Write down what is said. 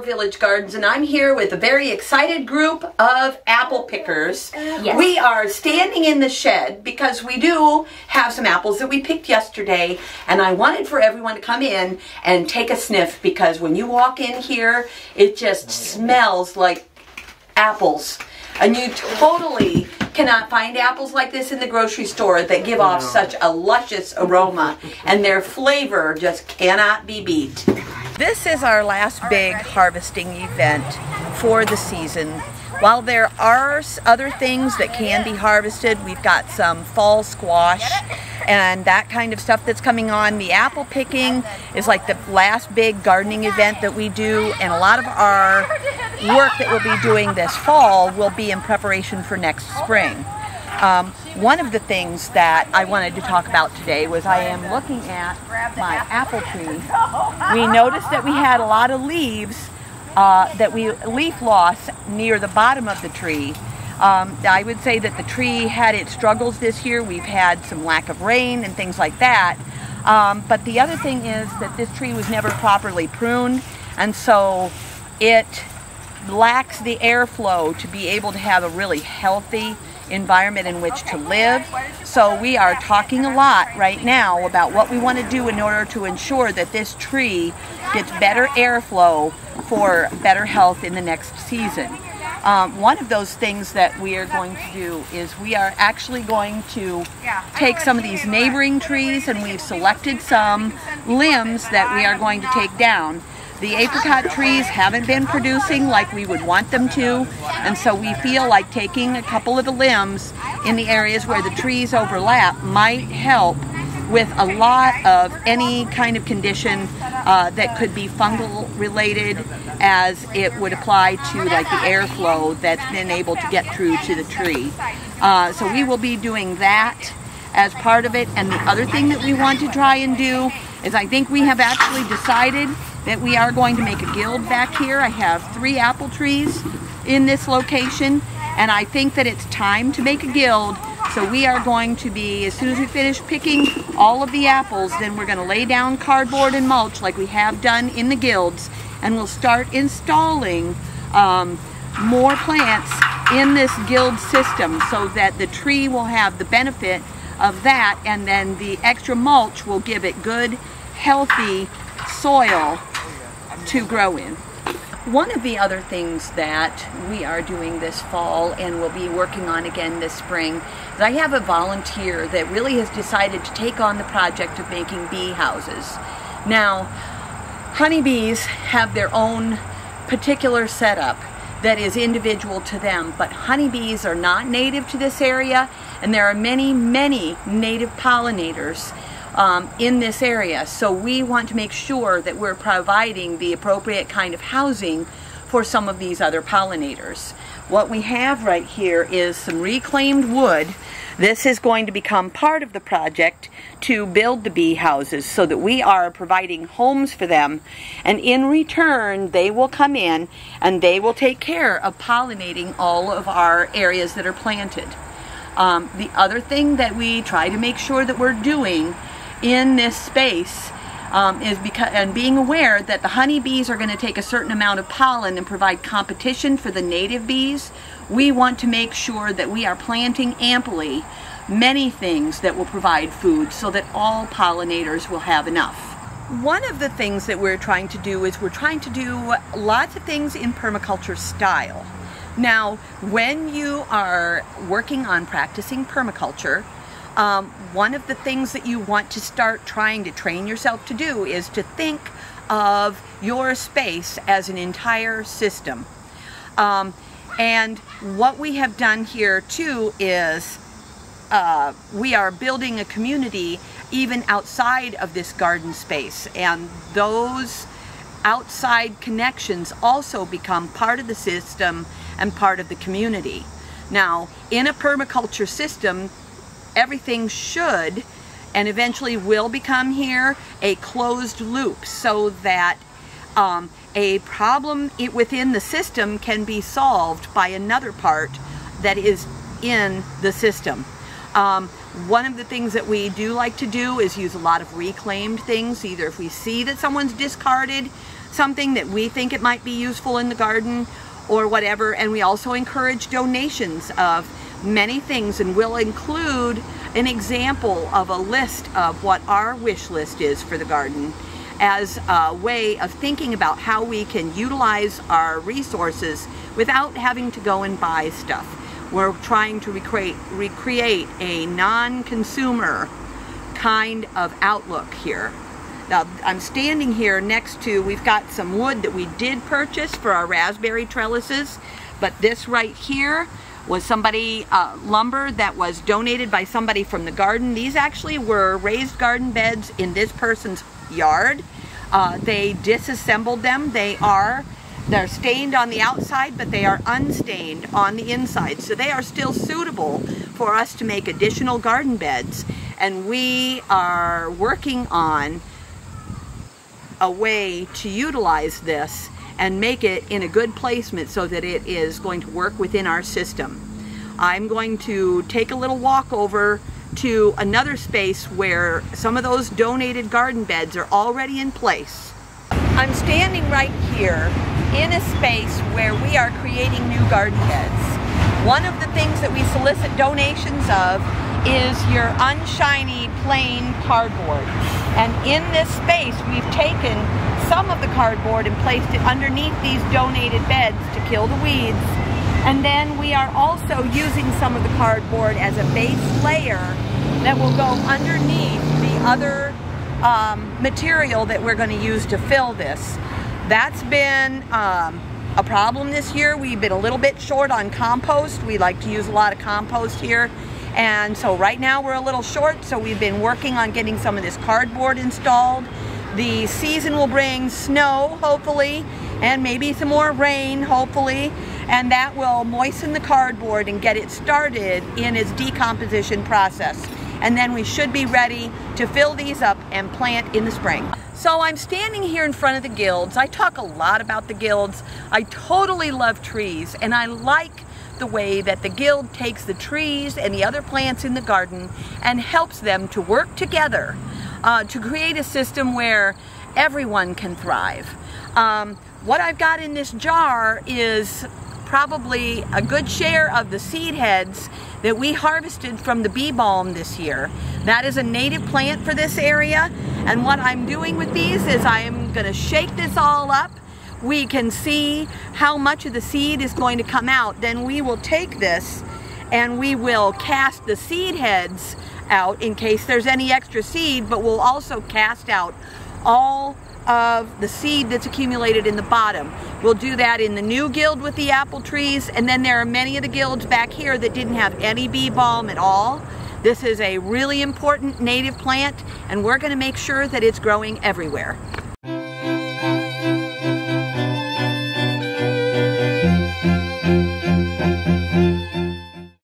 Village Gardens, and I'm here with a very excited group of apple pickers. Yes. We are standing in the shed because we do have some apples that we picked yesterday, and I wanted for everyone to come in and take a sniff because when you walk in here, it just smells like apples. And you totally cannot find apples like this in the grocery store that give off such a luscious aroma, and their flavor just cannot be beat. This is our last big harvesting event for the season. While there are other things that can be harvested, we've got some fall squash and that kind of stuff that's coming on. The apple picking is like the last big gardening event that we do, and a lot of our work that we'll be doing this fall will be in preparation for next spring. One of the things that I wanted to talk about today was I am looking at my apple tree. We noticed that we had a lot of leaves, leaf loss near the bottom of the tree. I would say that the tree had its struggles this year. We've had some lack of rain and things like that. But the other thing is that this tree was never properly pruned, and so it lacks the airflow to be able to have a really healthy environment in which to live. So we are talking a lot right now about what we want to do in order to ensure that this tree gets better airflow for better health in the next season. One of those things that we are going to do is we are actually going to take some of these neighboring trees, and we've selected some limbs that we are going to take down. The apricot trees haven't been producing like we would want them to, and so we feel like taking a couple of the limbs in the areas where the trees overlap might help with a lot of any kind of condition that could be fungal related, as it would apply to like the airflow that's been able to get through to the tree. So we will be doing that as part of it. And the other thing that we want to try and do is, I think we have actually decided that we are going to make a guild back here. I have 3 apple trees in this location, and I think that it's time to make a guild. So we are going to be, as soon as we finish picking all of the apples, then we're going to lay down cardboard and mulch like we have done in the guilds, and we'll start installing more plants in this guild system so that the tree will have the benefit of that, and then the extra mulch will give it good, healthy soil to grow in. One of the other things that we are doing this fall and will be working on again this spring is I have a volunteer that really has decided to take on the project of making bee houses. Now, honeybees have their own particular setup that is individual to them, but honeybees are not native to this area, and there are many, many native pollinators in this area. So we want to make sure that we're providing the appropriate kind of housing for some of these other pollinators. What we have right here is some reclaimed wood. This is going to become part of the project to build the bee houses so that we are providing homes for them, and in return they will come in and they will take care of pollinating all of our areas that are planted. The other thing that we try to make sure that we're doing in this space is being aware that the honeybees are going to take a certain amount of pollen and provide competition for the native bees. We want to make sure that we are planting amply many things that will provide food so that all pollinators will have enough. One of the things that we're trying to do is we're trying to do lots of things in permaculture style. Now, when you are working on practicing permaculture, one of the things that you want to start trying to train yourself to do is to think of your space as an entire system. And what we have done here too is we are building a community even outside of this garden space, and those outside connections also become part of the system and part of the community. Now, in a permaculture system, everything should and eventually will become here a closed loop, so that a problem within the system can be solved by another part that is in the system. One of the things that we do like to do is use a lot of reclaimed things. Either if we see that someone's discarded something that we think it might be useful in the garden or whatever. And we also encourage donations of many things, and we'll include an example of a list of what our wish list is for the garden as a way of thinking about how we can utilize our resources without having to go and buy stuff. We're trying to recreate a non-consumer kind of outlook here. Now, I'm standing here next to, we've got some wood that we did purchase for our raspberry trellises, but this right here was somebody, lumber that was donated by somebody from the garden. These actually were raised garden beds in this person's yard. They disassembled them. They're stained on the outside, but they are unstained on the inside. So they are still suitable for us to make additional garden beds. And we are working on a way to utilize this and make it in a good placement so that it is going to work within our system. I'm going to take a little walk over to another space where some of those donated garden beds are already in place. I'm standing right here in a space where we are creating new garden beds. One of the things that we solicit donations of is your unshiny plain cardboard. And in this space we've taken some of the cardboard and placed it underneath these donated beds to kill the weeds. And then we are also using some of the cardboard as a base layer that will go underneath the other material that we're going to use to fill this. That's been a problem this year. We've been a little bit short on compost. We like to use a lot of compost here. And so right now we're a little short, so we've been working on getting some of this cardboard installed. The season will bring snow, hopefully, and maybe some more rain, hopefully, and that will moisten the cardboard and get it started in its decomposition process. And then we should be ready to fill these up and plant in the spring. So I'm standing here in front of the Guilds. I talk a lot about the Guilds. I totally love trees, and I like the way that the Guild takes the trees and the other plants in the garden and helps them to work together to create a system where everyone can thrive. What I've got in this jar is probably a good share of the seed heads that we harvested from the bee balm this year. That is a native plant for this area, and what I'm doing with these is I am going to shake this all up. We can see how much of the seed is going to come out. Then we will take this and we will cast the seed heads out in case there's any extra seed, but we'll also cast out all of the seed that's accumulated in the bottom. We'll do that in the new Guild with the apple trees, and then there are many of the Guilds back here that didn't have any bee balm at all. This is a really important native plant, and we're going to make sure that it's growing everywhere.